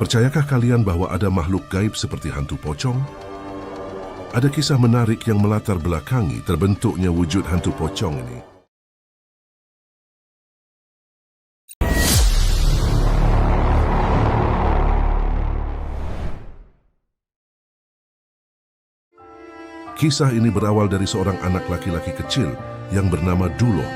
Percayakah kalian bahwa ada makhluk gaib seperti hantu pocong? Ada kisah menarik yang melatar belakangi terbentuknya wujud hantu pocong ini. Kisah ini berawal dari seorang anak laki-laki kecil yang bernama Duloh.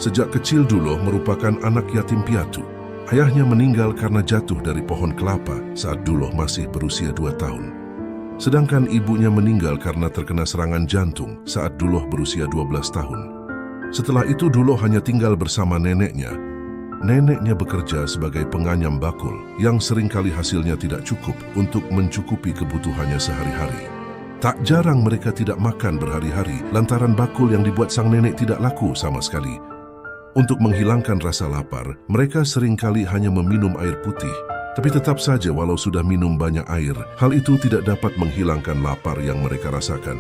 Sejak kecil Duloh merupakan anak yatim piatu. Ayahnya meninggal karena jatuh dari pohon kelapa saat Duloh masih berusia 2 tahun. Sedangkan ibunya meninggal karena terkena serangan jantung saat Duloh berusia 12 tahun. Setelah itu Duloh hanya tinggal bersama neneknya. Neneknya bekerja sebagai penganyam bakul yang seringkali hasilnya tidak cukup untuk mencukupi kebutuhannya sehari-hari. Tak jarang mereka tidak makan berhari-hari lantaran bakul yang dibuat sang nenek tidak laku sama sekali. Untuk menghilangkan rasa lapar, mereka seringkali hanya meminum air putih. Tapi tetap saja walau sudah minum banyak air, hal itu tidak dapat menghilangkan lapar yang mereka rasakan.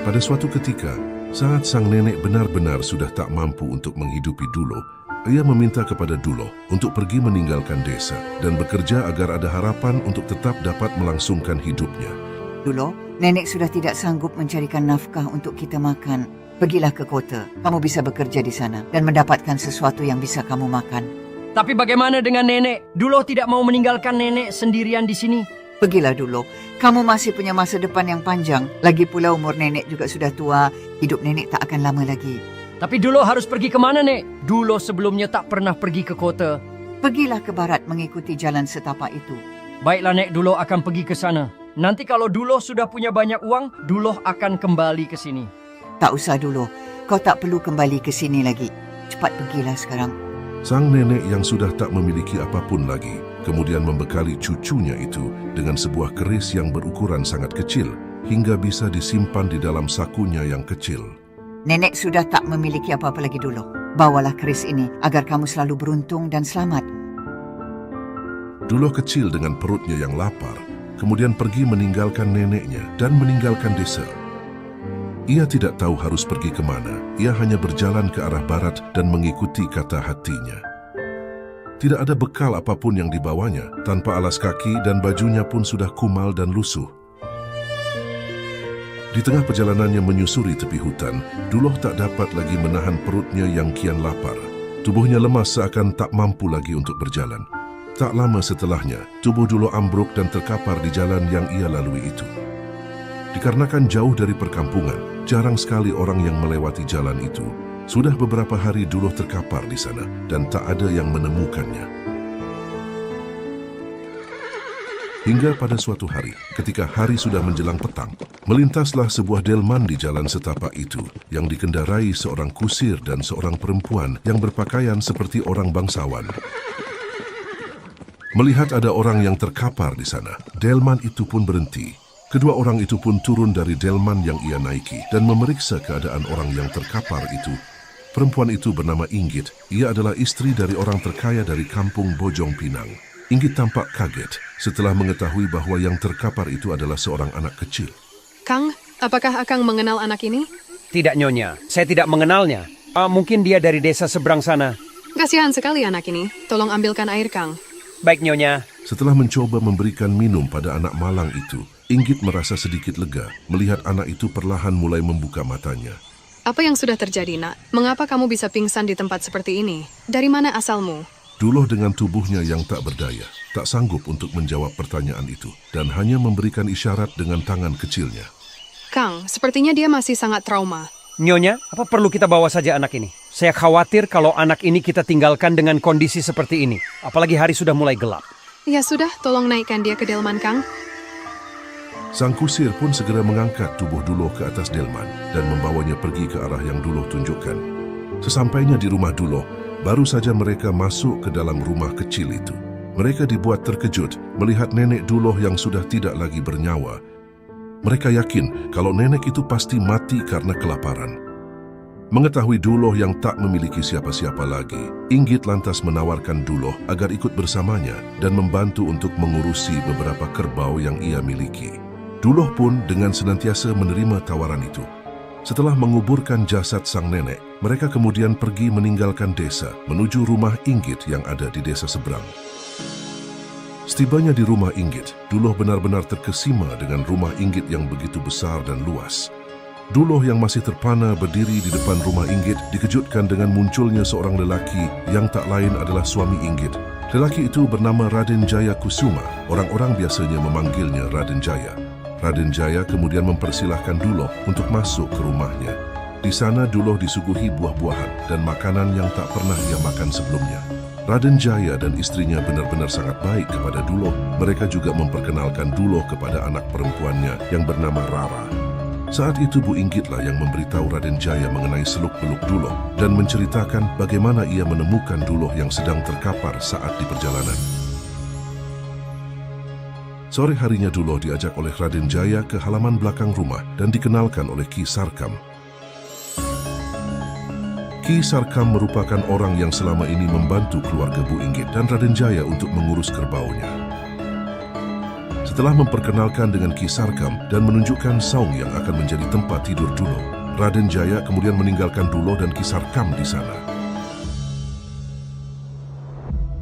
Pada suatu ketika, saat sang nenek benar-benar sudah tak mampu untuk menghidupi Duloh, ia meminta kepada Duloh untuk pergi meninggalkan desa dan bekerja agar ada harapan untuk tetap dapat melangsungkan hidupnya. Duloh, nenek sudah tidak sanggup mencarikan nafkah untuk kita makan. Pergilah ke kota, kamu bisa bekerja di sana dan mendapatkan sesuatu yang bisa kamu makan. Tapi bagaimana dengan nenek? Duloh tidak mau meninggalkan nenek sendirian di sini. Pergilah Duloh, kamu masih punya masa depan yang panjang. Lagi pula umur nenek juga sudah tua, hidup nenek tak akan lama lagi. Tapi Duloh harus pergi kemana, Nek? Duloh sebelumnya tak pernah pergi ke kota. Pergilah ke barat mengikuti jalan setapak itu. Baiklah, Nek, Duloh akan pergi ke sana. Nanti kalau Duloh sudah punya banyak uang, Duloh akan kembali ke sini. Tak usah Duloh, kau tak perlu kembali ke sini lagi. Cepat pergilah sekarang. Sang nenek yang sudah tak memiliki apapun lagi, kemudian membekali cucunya itu dengan sebuah keris yang berukuran sangat kecil, hingga bisa disimpan di dalam sakunya yang kecil. Nenek sudah tak memiliki apa-apa lagi Duloh. Bawalah keris ini agar kamu selalu beruntung dan selamat. Duloh kecil dengan perutnya yang lapar, kemudian pergi meninggalkan neneknya dan meninggalkan desa. Ia tidak tahu harus pergi kemana. Ia hanya berjalan ke arah barat dan mengikuti kata hatinya. Tidak ada bekal apapun yang dibawanya, tanpa alas kaki dan bajunya pun sudah kumal dan lusuh. Di tengah perjalanannya menyusuri tepi hutan, Duloh tak dapat lagi menahan perutnya yang kian lapar. Tubuhnya lemas seakan tak mampu lagi untuk berjalan. Tak lama setelahnya, tubuh Duloh ambruk dan terkapar di jalan yang ia lalui itu. Dikarenakan jauh dari perkampungan, jarang sekali orang yang melewati jalan itu. Sudah beberapa hari Duloh terkapar di sana dan tak ada yang menemukannya. Hingga pada suatu hari, ketika hari sudah menjelang petang, melintaslah sebuah delman di jalan setapak itu yang dikendarai seorang kusir dan seorang perempuan yang berpakaian seperti orang bangsawan. Melihat ada orang yang terkapar di sana, delman itu pun berhenti. Kedua orang itu pun turun dari delman yang ia naiki dan memeriksa keadaan orang yang terkapar itu. Perempuan itu bernama Inggit. Ia adalah istri dari orang terkaya dari kampung Bojong Pinang. Inggit tampak kaget setelah mengetahui bahwa yang terkapar itu adalah seorang anak kecil. Kang, apakah Akang mengenal anak ini? Tidak, Nyonya. Saya tidak mengenalnya. Mungkin dia dari desa seberang sana. Kasihan sekali anak ini. Tolong ambilkan air, Kang. Baik, Nyonya. Setelah mencoba memberikan minum pada anak malang itu, Inggit merasa sedikit lega melihat anak itu perlahan mulai membuka matanya. Apa yang sudah terjadi, Nak? Mengapa kamu bisa pingsan di tempat seperti ini? Dari mana asalmu? Duloh dengan tubuhnya yang tak berdaya, tak sanggup untuk menjawab pertanyaan itu dan hanya memberikan isyarat dengan tangan kecilnya. Kang, sepertinya dia masih sangat trauma. Nyonya, apa perlu kita bawa saja anak ini? Saya khawatir kalau anak ini kita tinggalkan dengan kondisi seperti ini. Apalagi hari sudah mulai gelap. Ya sudah, tolong naikkan dia ke delman, Kang. Sang kusir pun segera mengangkat tubuh Duloh ke atas delman dan membawanya pergi ke arah yang Duloh tunjukkan. Sesampainya di rumah Duloh, baru saja mereka masuk ke dalam rumah kecil itu. Mereka dibuat terkejut melihat nenek Duloh yang sudah tidak lagi bernyawa. Mereka yakin kalau nenek itu pasti mati karena kelaparan. Mengetahui Duloh yang tak memiliki siapa-siapa lagi, Inggit lantas menawarkan Duloh agar ikut bersamanya dan membantu untuk mengurusi beberapa kerbau yang ia miliki. Duloh pun dengan senantiasa menerima tawaran itu. Setelah menguburkan jasad sang nenek, mereka kemudian pergi meninggalkan desa menuju rumah Inggit yang ada di desa seberang. Setibanya di rumah Inggit, Duloh benar-benar terkesima dengan rumah Inggit yang begitu besar dan luas. Duloh yang masih terpana berdiri di depan rumah Inggit dikejutkan dengan munculnya seorang lelaki yang tak lain adalah suami Inggit. Lelaki itu bernama Raden Jaya Kusuma. Orang-orang biasanya memanggilnya Raden Jaya. Raden Jaya kemudian mempersilahkan Duloh untuk masuk ke rumahnya. Di sana Duloh disuguhi buah-buahan dan makanan yang tak pernah ia makan sebelumnya. Raden Jaya dan istrinya benar-benar sangat baik kepada Duloh. Mereka juga memperkenalkan Duloh kepada anak perempuannya yang bernama Rara. Saat itu Bu Inggitlah yang memberitahu Raden Jaya mengenai seluk-beluk Duloh dan menceritakan bagaimana ia menemukan Duloh yang sedang terkapar saat di perjalanan. Sore harinya Duloh diajak oleh Raden Jaya ke halaman belakang rumah dan dikenalkan oleh Ki Sarkam. Ki Sarkam merupakan orang yang selama ini membantu keluarga Bu Inggit dan Raden Jaya untuk mengurus kerbaunya. Setelah memperkenalkan dengan Ki Sarkam dan menunjukkan saung yang akan menjadi tempat tidur Duloh, Raden Jaya kemudian meninggalkan Duloh dan Ki Sarkam di sana.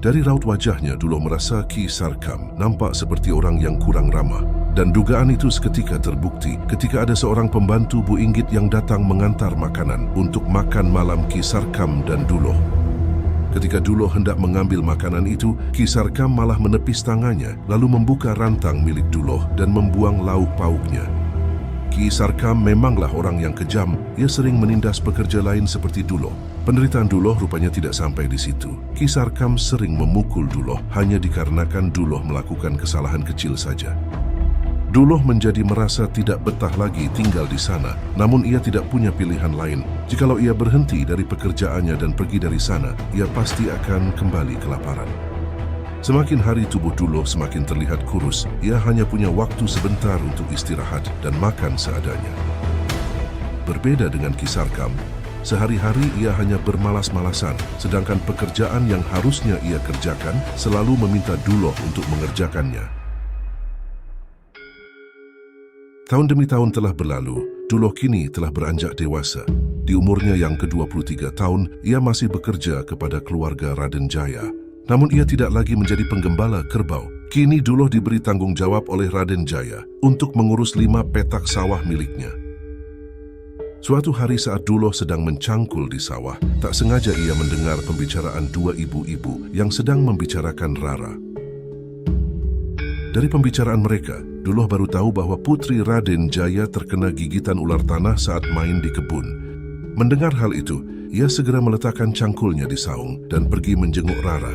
Dari raut wajahnya, Duloh merasa Ki Sarkam nampak seperti orang yang kurang ramah. Dan dugaan itu seketika terbukti ketika ada seorang pembantu Bu Inggit yang datang mengantar makanan untuk makan malam Ki Sarkam dan Duloh. Ketika Duloh hendak mengambil makanan itu, Ki Sarkam malah menepis tangannya, lalu membuka rantang milik Duloh dan membuang lauk pauknya. Ki Sarkam memanglah orang yang kejam. Ia sering menindas pekerja lain seperti Duloh. Penderitaan Duloh rupanya tidak sampai di situ. Ki Sarkam sering memukul Duloh hanya dikarenakan Duloh melakukan kesalahan kecil saja. Duloh menjadi merasa tidak betah lagi tinggal di sana, namun ia tidak punya pilihan lain. Jikalau ia berhenti dari pekerjaannya dan pergi dari sana, ia pasti akan kembali kelaparan. Semakin hari tubuh Duloh semakin terlihat kurus. Ia hanya punya waktu sebentar untuk istirahat dan makan seadanya. Berbeda dengan Ki Sarkam, sehari-hari ia hanya bermalas-malasan, sedangkan pekerjaan yang harusnya ia kerjakan selalu meminta Duloh untuk mengerjakannya. Tahun demi tahun telah berlalu, Duloh kini telah beranjak dewasa. Di umurnya yang ke-23 tahun, ia masih bekerja kepada keluarga Raden Jaya. Namun ia tidak lagi menjadi penggembala kerbau. Kini Duloh diberi tanggung jawab oleh Raden Jaya untuk mengurus 5 petak sawah miliknya. Suatu hari saat Duloh sedang mencangkul di sawah, tak sengaja ia mendengar pembicaraan 2 ibu-ibu yang sedang membicarakan Rara. Dari pembicaraan mereka, Duloh baru tahu bahwa putri Raden Jaya terkena gigitan ular tanah saat main di kebun. Mendengar hal itu, ia segera meletakkan cangkulnya di saung dan pergi menjenguk Rara.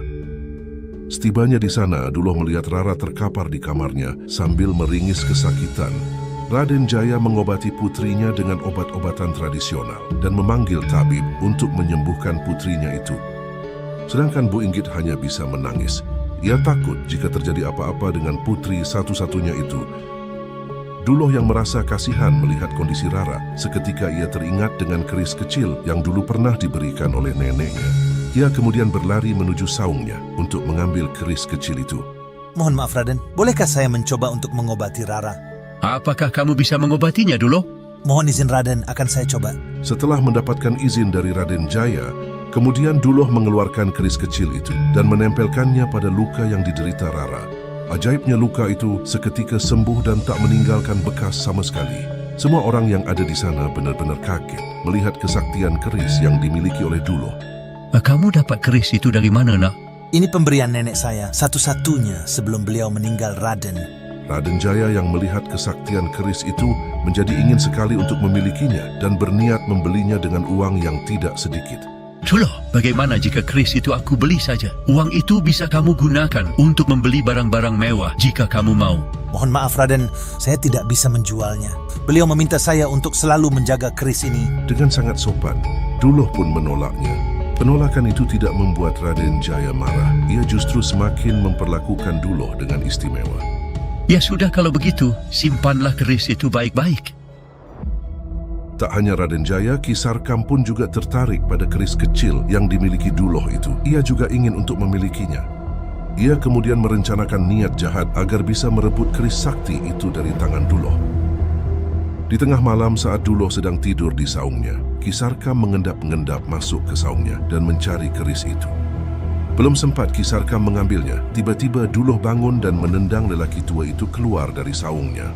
Setibanya di sana, Duloh melihat Rara terkapar di kamarnya sambil meringis kesakitan. Raden Jaya mengobati putrinya dengan obat-obatan tradisional dan memanggil tabib untuk menyembuhkan putrinya itu. Sedangkan Bu Inggit hanya bisa menangis. Ia takut jika terjadi apa-apa dengan putri satu-satunya itu. Duloh yang merasa kasihan melihat kondisi Rara, seketika ia teringat dengan keris kecil yang dulu pernah diberikan oleh neneknya. Ia kemudian berlari menuju saungnya untuk mengambil keris kecil itu. Mohon maaf Raden, bolehkah saya mencoba untuk mengobati Rara? Apakah kamu bisa mengobatinya, Duloh? Mohon izin Raden, akan saya coba. Setelah mendapatkan izin dari Raden Jaya, kemudian Duloh mengeluarkan keris kecil itu dan menempelkannya pada luka yang diderita Rara. Ajaibnya luka itu seketika sembuh dan tak meninggalkan bekas sama sekali. Semua orang yang ada di sana benar-benar kaget melihat kesaktian keris yang dimiliki oleh Duloh. Kamu dapat keris itu dari mana, nak? Ini pemberian nenek saya, satu-satunya sebelum beliau meninggal Raden. Raden Jaya yang melihat kesaktian keris itu menjadi ingin sekali untuk memilikinya dan berniat membelinya dengan uang yang tidak sedikit. Duloh, bagaimana jika keris itu aku beli saja? Uang itu bisa kamu gunakan untuk membeli barang-barang mewah jika kamu mau. Mohon maaf Raden, saya tidak bisa menjualnya. Beliau meminta saya untuk selalu menjaga keris ini. Dengan sangat sopan, Duloh pun menolaknya. Penolakan itu tidak membuat Raden Jaya marah. Ia justru semakin memperlakukan Duloh dengan istimewa. Ya sudah, kalau begitu, simpanlah keris itu baik-baik. Tak hanya Raden Jaya, Ki Sarkam pun juga tertarik pada keris kecil yang dimiliki Duloh itu. Ia juga ingin untuk memilikinya. Ia kemudian merencanakan niat jahat agar bisa merebut keris sakti itu dari tangan Duloh. Di tengah malam saat Duloh sedang tidur di saungnya, Ki Sarkam mengendap-endap masuk ke saungnya dan mencari keris itu. Belum sempat Ki Sarkam mengambilnya, tiba-tiba Duloh bangun dan menendang lelaki tua itu keluar dari saungnya.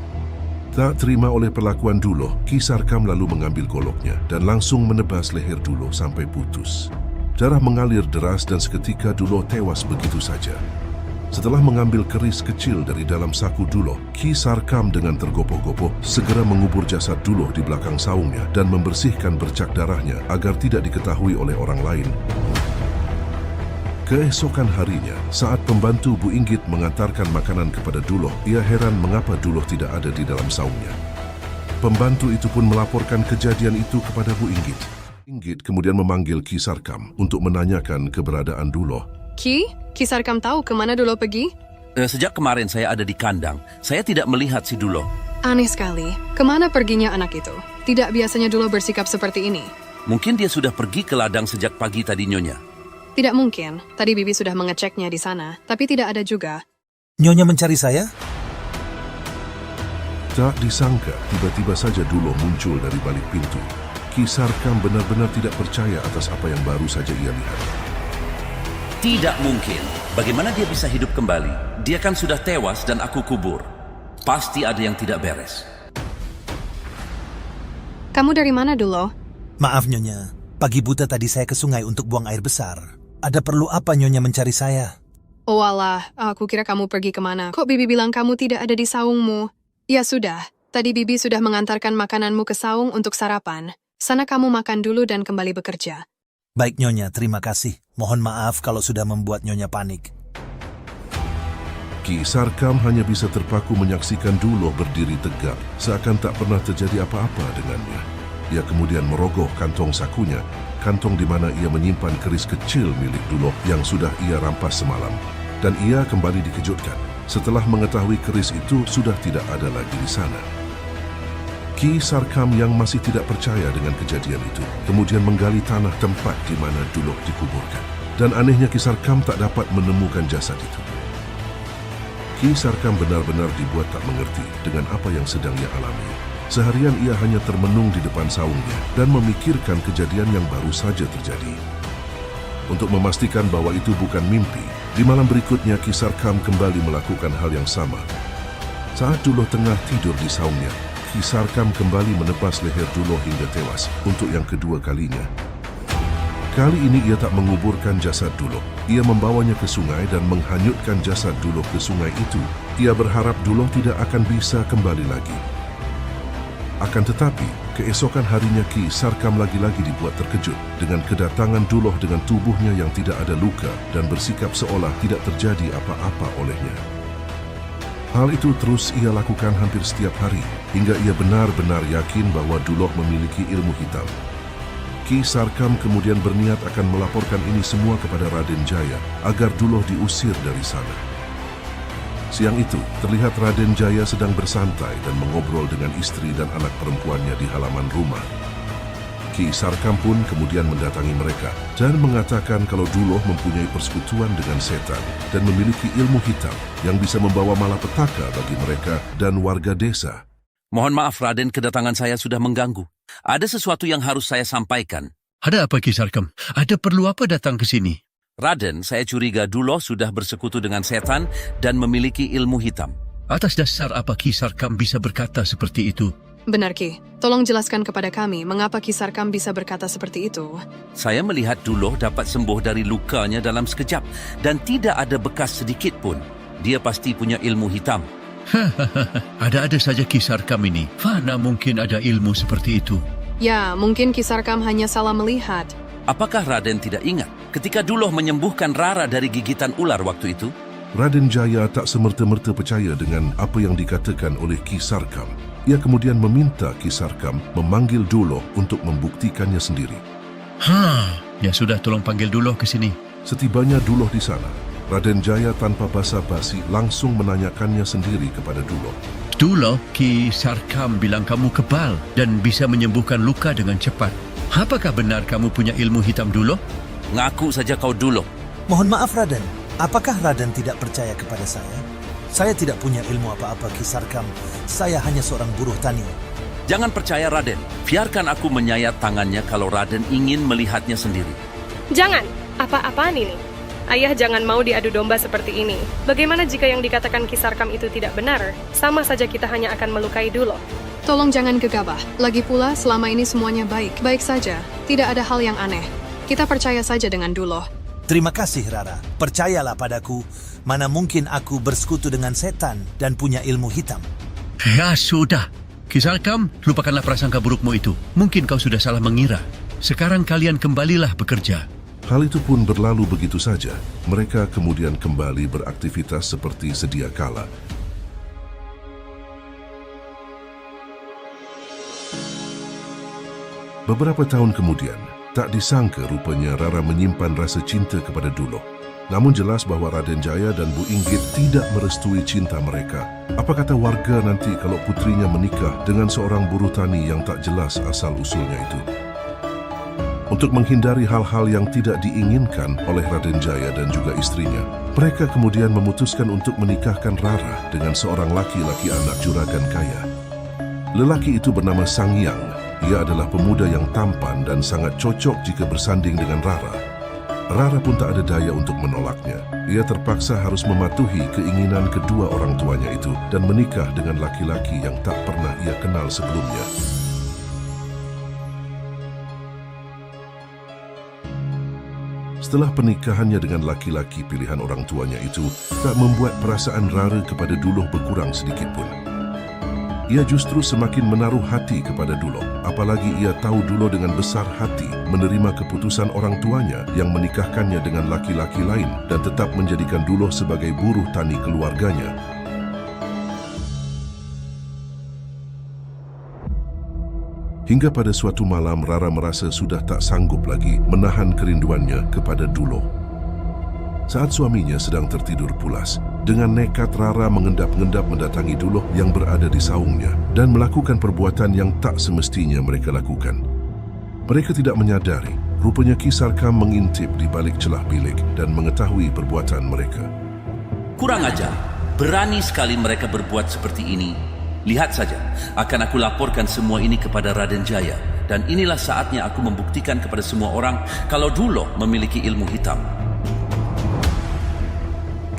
Tak terima oleh perlakuan Duloh, Ki Sarkam lalu mengambil goloknya dan langsung menebas leher Duloh sampai putus. Darah mengalir deras dan seketika Duloh tewas begitu saja. Setelah mengambil keris kecil dari dalam saku Duloh, Ki Sarkam dengan tergopoh-gopoh segera mengubur jasad Duloh di belakang saungnya dan membersihkan bercak darahnya agar tidak diketahui oleh orang lain. Keesokan harinya, saat pembantu Bu Inggit mengantarkan makanan kepada Duloh, ia heran mengapa Duloh tidak ada di dalam saungnya. Pembantu itu pun melaporkan kejadian itu kepada Bu Inggit. Inggit kemudian memanggil Ki Sarkam untuk menanyakan keberadaan Duloh. Ki Sarkam tahu kemana Duloh pergi? Sejak kemarin saya ada di kandang, saya tidak melihat si Duloh. Aneh sekali. Kemana perginya anak itu? Tidak biasanya Duloh bersikap seperti ini. Mungkin dia sudah pergi ke ladang sejak pagi tadi, Nyonya. Tidak mungkin. Tadi Bibi sudah mengeceknya di sana, tapi tidak ada juga. Nyonya mencari saya? Tak disangka, tiba-tiba saja Duloh muncul dari balik pintu. Ki Sarkam benar-benar tidak percaya atas apa yang baru saja ia lihat. Tidak mungkin. Bagaimana dia bisa hidup kembali? Dia kan sudah tewas dan aku kubur. Pasti ada yang tidak beres. Kamu dari mana, Duloh? Maaf Nyonya, pagi buta tadi saya ke sungai untuk buang air besar. Ada perlu apa Nyonya mencari saya? Oh alah, aku kira kamu pergi kemana. Kok Bibi bilang kamu tidak ada di saungmu? Ya sudah, tadi Bibi sudah mengantarkan makananmu ke saung untuk sarapan. Sana kamu makan dulu dan kembali bekerja. Baik Nyonya, terima kasih. Mohon maaf kalau sudah membuat Nyonya panik. Ki Sarkam hanya bisa terpaku menyaksikan Duloh berdiri tegak, seakan tak pernah terjadi apa-apa dengannya. Ia kemudian merogoh kantong sakunya, kantong di mana ia menyimpan keris kecil milik Duloh yang sudah ia rampas semalam. Dan ia kembali dikejutkan setelah mengetahui keris itu sudah tidak ada lagi di sana. Ki Sarkam yang masih tidak percaya dengan kejadian itu, kemudian menggali tanah tempat di mana Duloh dikuburkan. Dan anehnya Ki Sarkam tak dapat menemukan jasad itu. Ki Sarkam benar-benar dibuat tak mengerti dengan apa yang sedang ia alami. Seharian ia hanya termenung di depan saungnya dan memikirkan kejadian yang baru saja terjadi. Untuk memastikan bahwa itu bukan mimpi, di malam berikutnya Ki Sarkam kembali melakukan hal yang sama. Saat Duloh tengah tidur di saungnya, Ki Sarkam kembali menebas leher Duloh hingga tewas untuk yang kedua kalinya. Kali ini ia tak menguburkan jasad Duloh. Ia membawanya ke sungai dan menghanyutkan jasad Duloh ke sungai itu. Ia berharap Duloh tidak akan bisa kembali lagi. Akan tetapi, keesokan harinya Ki Sarkam lagi-lagi dibuat terkejut dengan kedatangan Duloh dengan tubuhnya yang tidak ada luka dan bersikap seolah tidak terjadi apa-apa olehnya. Hal itu terus ia lakukan hampir setiap hari, hingga ia benar-benar yakin bahwa Duloh memiliki ilmu hitam. Ki Sarkam kemudian berniat akan melaporkan ini semua kepada Raden Jaya, agar Duloh diusir dari sana. Siang itu, terlihat Raden Jaya sedang bersantai dan mengobrol dengan istri dan anak perempuannya di halaman rumah. Ki Sarkam pun kemudian mendatangi mereka dan mengatakan kalau Duloh mempunyai persekutuan dengan setan dan memiliki ilmu hitam yang bisa membawa malapetaka bagi mereka dan warga desa. Mohon maaf Raden, kedatangan saya sudah mengganggu. Ada sesuatu yang harus saya sampaikan. Ada apa, Ki Sarkam? Ada perlu apa datang ke sini? Raden, saya curiga Duloh sudah bersekutu dengan setan dan memiliki ilmu hitam. Atas dasar apa Ki Sarkam bisa berkata seperti itu? Benar Ki, tolong jelaskan kepada kami mengapa Ki Sarkam bisa berkata seperti itu. Saya melihat Duloh dapat sembuh dari lukanya dalam sekejap dan tidak ada bekas sedikit pun. Dia pasti punya ilmu hitam. Ada-ada saja Ki Sarkam ini. Mana mungkin ada ilmu seperti itu? Ya, mungkin Ki Sarkam hanya salah melihat. Apakah Raden tidak ingat ketika Duloh menyembuhkan Rara dari gigitan ular waktu itu? Raden Jaya tak semerta-merta percaya dengan apa yang dikatakan oleh Ki Sarkam. Ia kemudian meminta Ki Sarkam memanggil Duloh untuk membuktikannya sendiri. Ya sudah, tolong panggil Duloh ke sini. Setibanya Duloh di sana, Raden Jaya tanpa basa-basi langsung menanyakannya sendiri kepada Duloh. Duloh, Ki Sarkam bilang kamu kebal dan bisa menyembuhkan luka dengan cepat. Apakah benar kamu punya ilmu hitam, Duloh? Ngaku saja kau Duloh. Mohon maaf Raden, apakah Raden tidak percaya kepada saya? Saya tidak punya ilmu apa-apa Ki Sarkam. Saya hanya seorang buruh tani. Jangan percaya Raden. Biarkan aku menyayat tangannya kalau Raden ingin melihatnya sendiri. Jangan, apa-apaan ini? Ayah jangan mau diadu domba seperti ini. Bagaimana jika yang dikatakan Ki Sarkam itu tidak benar? Sama saja kita hanya akan melukai Duloh. Tolong jangan gegabah. Lagi pula, selama ini semuanya baik-baik saja. Tidak ada hal yang aneh. Kita percaya saja dengan Duloh. Terima kasih, Rara. Percayalah padaku, mana mungkin aku bersekutu dengan setan dan punya ilmu hitam. Ya sudah. Ki Sarkam, lupakanlah prasangka burukmu itu. Mungkin kau sudah salah mengira. Sekarang kalian kembalilah bekerja. Hal itu pun berlalu begitu saja. Mereka kemudian kembali beraktivitas seperti sedia kala. Beberapa tahun kemudian, tak disangka rupanya Rara menyimpan rasa cinta kepada Duloh. Namun jelas bahwa Raden Jaya dan Bu Inggit tidak merestui cinta mereka. Apa kata warga nanti kalau putrinya menikah dengan seorang buruh tani yang tak jelas asal-usulnya itu? Untuk menghindari hal-hal yang tidak diinginkan oleh Raden Jaya dan juga istrinya, mereka kemudian memutuskan untuk menikahkan Rara dengan seorang laki-laki anak juragan kaya. Lelaki itu bernama Sangyang. Ia adalah pemuda yang tampan dan sangat cocok jika bersanding dengan Rara. Rara pun tak ada daya untuk menolaknya. Ia terpaksa harus mematuhi keinginan kedua orang tuanya itu dan menikah dengan laki-laki yang tak pernah ia kenal sebelumnya. Setelah pernikahannya dengan laki-laki pilihan orang tuanya itu, tak membuat perasaan Rara kepada Duloh berkurang sedikitpun. Ia justru semakin menaruh hati kepada Duloh, apalagi ia tahu Duloh dengan besar hati menerima keputusan orang tuanya yang menikahkannya dengan laki-laki lain dan tetap menjadikan Duloh sebagai buruh tani keluarganya. Hingga pada suatu malam Rara merasa sudah tak sanggup lagi menahan kerinduannya kepada Duloh. Saat suaminya sedang tertidur pulas, dengan nekat Rara mengendap-endap mendatangi Duloh yang berada di saungnya dan melakukan perbuatan yang tak semestinya mereka lakukan. Mereka tidak menyadari, rupanya Ki Sarkam mengintip di balik celah bilik dan mengetahui perbuatan mereka. Kurang ajar. Berani sekali mereka berbuat seperti ini. Lihat saja, akan aku laporkan semua ini kepada Raden Jaya. Dan inilah saatnya aku membuktikan kepada semua orang kalau Duloh memiliki ilmu hitam.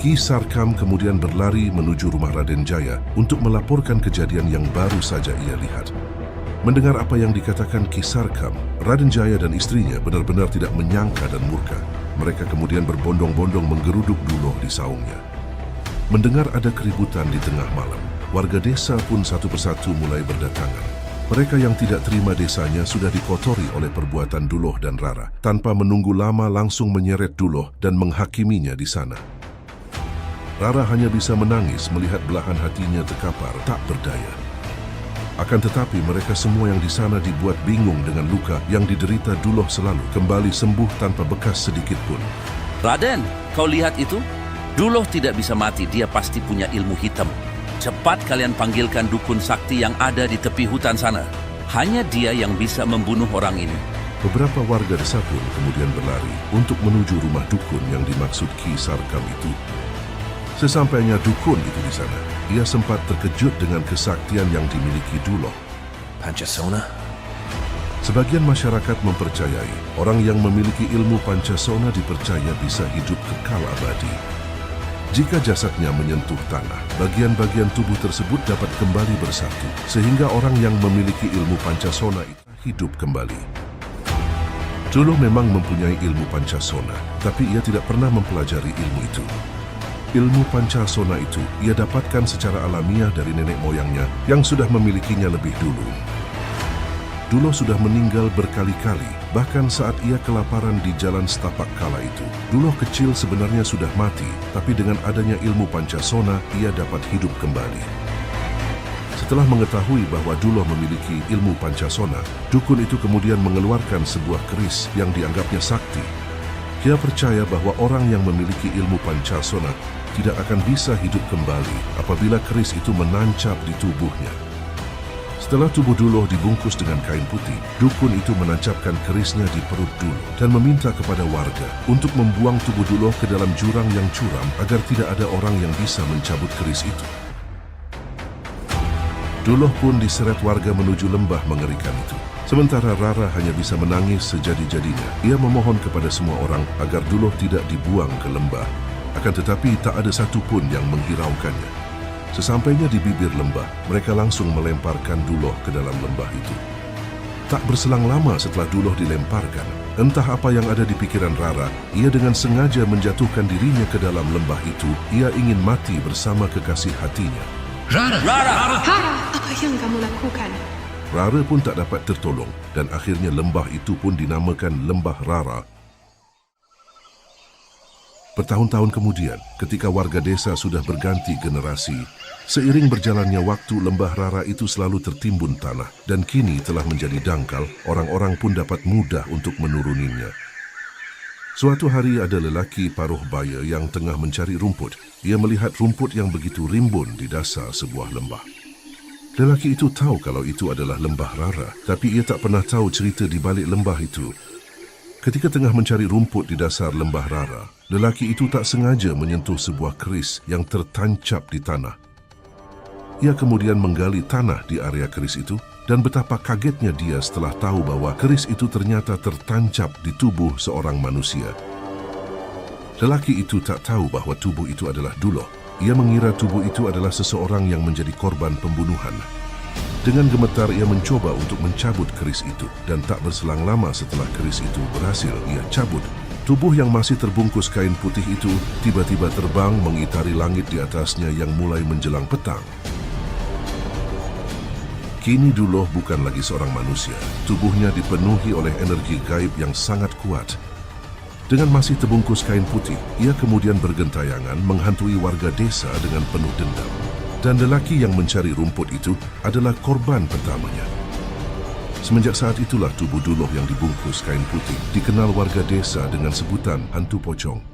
Ki Sarkam kemudian berlari menuju rumah Raden Jaya untuk melaporkan kejadian yang baru saja ia lihat. Mendengar apa yang dikatakan Ki Sarkam, Raden Jaya dan istrinya benar-benar tidak menyangka dan murka. Mereka kemudian berbondong-bondong menggeruduk Duloh di saungnya. Mendengar ada keributan di tengah malam, warga desa pun satu persatu mulai berdatangan. Mereka yang tidak terima desanya sudah dikotori oleh perbuatan Duloh dan Rara. Tanpa menunggu lama langsung menyeret Duloh dan menghakiminya di sana. Rara hanya bisa menangis melihat belahan hatinya terkapar tak berdaya. Akan tetapi mereka semua yang di sana dibuat bingung dengan luka yang diderita Duloh selalu kembali sembuh tanpa bekas sedikit pun. Raden, kau lihat itu? Duloh tidak bisa mati, dia pasti punya ilmu hitam. Cepat kalian panggilkan dukun sakti yang ada di tepi hutan sana. Hanya dia yang bisa membunuh orang ini. Beberapa warga desa pun kemudian berlari untuk menuju rumah dukun yang dimaksud Ki Sarkam itu. Sesampainya dukun itu di sana, ia sempat terkejut dengan kesaktian yang dimiliki Duloh. Pancasona? Sebagian masyarakat mempercayai orang yang memiliki ilmu Pancasona dipercaya bisa hidup kekal abadi. Jika jasadnya menyentuh tanah, bagian-bagian tubuh tersebut dapat kembali bersatu, sehingga orang yang memiliki ilmu Pancasona itu hidup kembali. Duloh memang mempunyai ilmu Pancasona, tapi ia tidak pernah mempelajari ilmu itu. Ilmu Pancasona itu ia dapatkan secara alamiah dari nenek moyangnya yang sudah memilikinya lebih dulu. Duloh sudah meninggal berkali-kali, bahkan saat ia kelaparan di jalan setapak kala itu. Duloh kecil sebenarnya sudah mati, tapi dengan adanya ilmu Pancasona, ia dapat hidup kembali. Setelah mengetahui bahwa Duloh memiliki ilmu Pancasona, dukun itu kemudian mengeluarkan sebuah keris yang dianggapnya sakti. Dia percaya bahwa orang yang memiliki ilmu Pancasona tidak akan bisa hidup kembali apabila keris itu menancap di tubuhnya. Setelah tubuh Duloh dibungkus dengan kain putih, dukun itu menancapkan kerisnya di perut Duloh dan meminta kepada warga untuk membuang tubuh Duloh ke dalam jurang yang curam agar tidak ada orang yang bisa mencabut keris itu. Duloh pun diseret warga menuju lembah mengerikan itu. Sementara Rara hanya bisa menangis sejadi-jadinya. Ia memohon kepada semua orang agar Duloh tidak dibuang ke lembah. Akan tetapi tak ada satu pun yang menghiraukannya. Sesampainya di bibir lembah, mereka langsung melemparkan Duloh ke dalam lembah itu. Tak berselang lama setelah Duloh dilemparkan, entah apa yang ada di pikiran Rara, ia dengan sengaja menjatuhkan dirinya ke dalam lembah itu. Ia ingin mati bersama kekasih hatinya. Rara! Hara, apa yang kamu lakukan? Rara pun tak dapat tertolong dan akhirnya lembah itu pun dinamakan Lembah Rara. Bertahun-tahun kemudian, ketika warga desa sudah berganti generasi, seiring berjalannya waktu Lembah Rara itu selalu tertimbun tanah dan kini telah menjadi dangkal, orang-orang pun dapat mudah untuk menuruninya. Suatu hari ada lelaki paruh baya yang tengah mencari rumput. Ia melihat rumput yang begitu rimbun di dasar sebuah lembah. Lelaki itu tahu kalau itu adalah Lembah Rara, tapi ia tak pernah tahu cerita di balik lembah itu. Ketika tengah mencari rumput di dasar Lembah Rara, lelaki itu tak sengaja menyentuh sebuah keris yang tertancap di tanah. Ia kemudian menggali tanah di area keris itu dan betapa kagetnya dia setelah tahu bahwa keris itu ternyata tertancap di tubuh seorang manusia. Lelaki itu tak tahu bahwa tubuh itu adalah Duloh. Ia mengira tubuh itu adalah seseorang yang menjadi korban pembunuhan. Dengan gemetar ia mencoba untuk mencabut keris itu dan tak berselang lama setelah keris itu berhasil ia cabut. Tubuh yang masih terbungkus kain putih itu tiba-tiba terbang mengitari langit di atasnya yang mulai menjelang petang. Kini Duloh bukan lagi seorang manusia. Tubuhnya dipenuhi oleh energi gaib yang sangat kuat. Dengan masih terbungkus kain putih, ia kemudian bergentayangan menghantui warga desa dengan penuh dendam. Dan lelaki yang mencari rumput itu adalah korban pertamanya. Semenjak saat itulah tubuh Duloh yang dibungkus kain putih dikenal warga desa dengan sebutan hantu pocong.